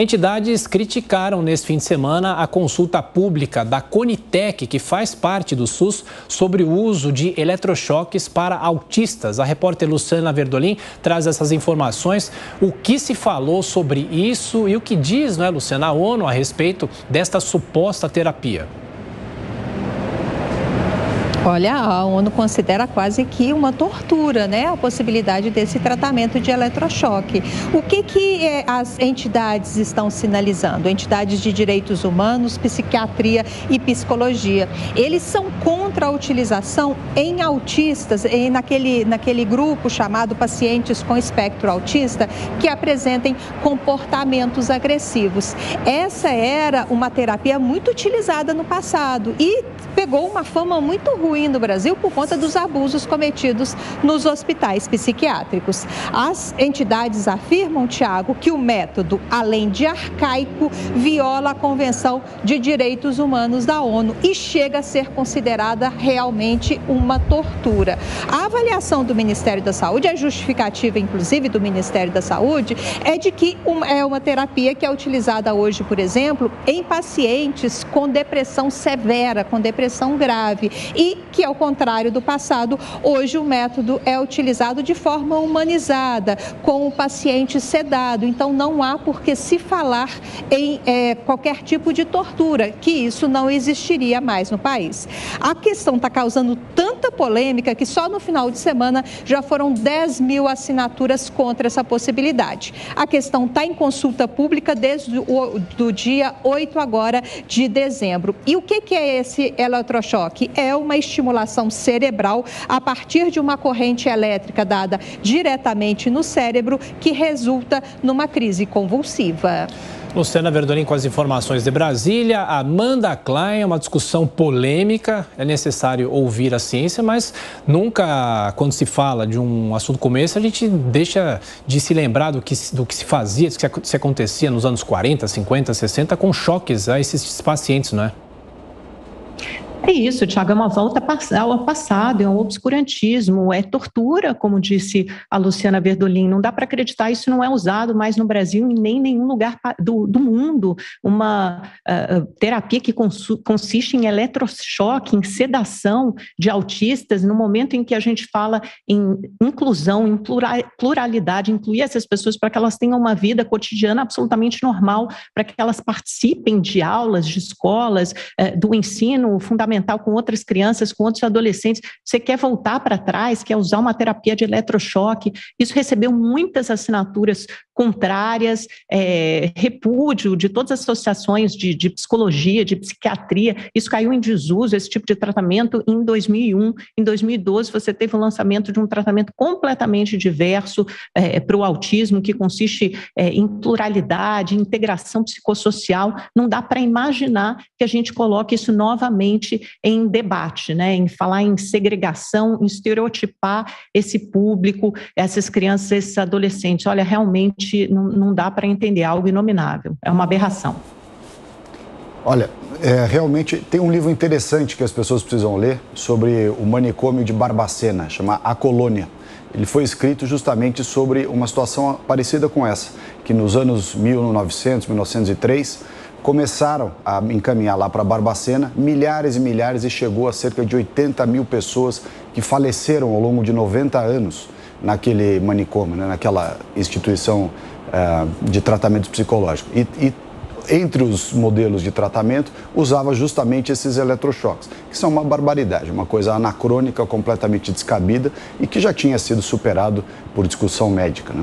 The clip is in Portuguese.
Entidades criticaram neste fim de semana a consulta pública da Conitec, que faz parte do SUS, sobre o uso de eletrochoques para autistas. A repórter Luciana Verdolim traz essas informações. O que se falou sobre isso e o que diz, Luciana, a ONU a respeito desta suposta terapia? Olha, a ONU considera quase que uma tortura, a possibilidade desse tratamento de eletrochoque. O que as entidades estão sinalizando? Entidades de direitos humanos, psiquiatria e psicologia. Eles são contra a utilização em autistas, naquele grupo chamado pacientes com espectro autista, que apresentem comportamentos agressivos. Essa era uma terapia muito utilizada no passado e pegou uma fama muito ruim no Brasil por conta dos abusos cometidos nos hospitais psiquiátricos. As entidades afirmam, Tiago, que o método, além de arcaico, viola a Convenção de Direitos Humanos da ONU e chega a ser considerada realmente uma tortura. A avaliação do Ministério da Saúde, a justificativa, inclusive, do Ministério da Saúde, é de que é uma terapia que é utilizada hoje, por exemplo, em pacientes com depressão severa, com depressão grave e que, ao contrário do passado, hoje o método é utilizado de forma humanizada, com o paciente sedado. Então, não há por que se falar em qualquer tipo de tortura, que isso não existiria mais no país. A questão está causando tanta polêmica que só no final de semana já foram 10 mil assinaturas contra essa possibilidade. A questão está em consulta pública desde o dia 8 agora de dezembro. E o que é esse eletrochoque? É uma estimulação cerebral a partir de uma corrente elétrica dada diretamente no cérebro que resulta numa crise convulsiva. Luciana Verdolim com as informações de Brasília. Amanda Klein, uma discussão polêmica. É necessário ouvir a ciência, mas nunca, quando se fala de um assunto como esse, a gente deixa de se lembrar do que se fazia, do que se acontecia nos anos 40, 50, 60, com choques a esses pacientes, não é? É isso, Tiago, é uma volta ao passado, é um obscurantismo, é tortura, como disse a Luciana Verdolim. Não dá para acreditar, isso não é usado mais no Brasil e nem em nenhum lugar do mundo. Uma terapia que consiste em eletrochoque, em sedação de autistas, no momento em que a gente fala em inclusão, em pluralidade, incluir essas pessoas para que elas tenham uma vida cotidiana absolutamente normal, para que elas participem de aulas, de escolas, do ensino fundamental com outras crianças, com outros adolescentes. Você quer voltar para trás, quer usar uma terapia de eletrochoque. Isso recebeu muitas assinaturas contrárias, repúdio de todas as associações de psicologia, de psiquiatria. Isso caiu em desuso, esse tipo de tratamento, em 2001. Em 2012, você teve o lançamento de um tratamento completamente diverso para o autismo, que consiste em pluralidade, integração psicossocial. Não dá para imaginar que a gente coloque isso novamente em debate, em falar em segregação, em estereotipar esse público, essas crianças, esses adolescentes. Olha, realmente não dá para entender, algo inominável, é uma aberração. Olha, realmente tem um livro interessante que as pessoas precisam ler sobre o manicômio de Barbacena, chama A Colônia. Ele foi escrito justamente sobre uma situação parecida com essa, que nos anos 1900, 1903, começaram a encaminhar lá para Barbacena milhares e milhares e chegou a cerca de 80 mil pessoas que faleceram ao longo de 90 anos naquele manicômio, naquela instituição de tratamento psicológico. E entre os modelos de tratamento, usava justamente esses eletrochoques, que são uma barbaridade, uma coisa anacrônica, completamente descabida e que já tinha sido superado por discussão médica,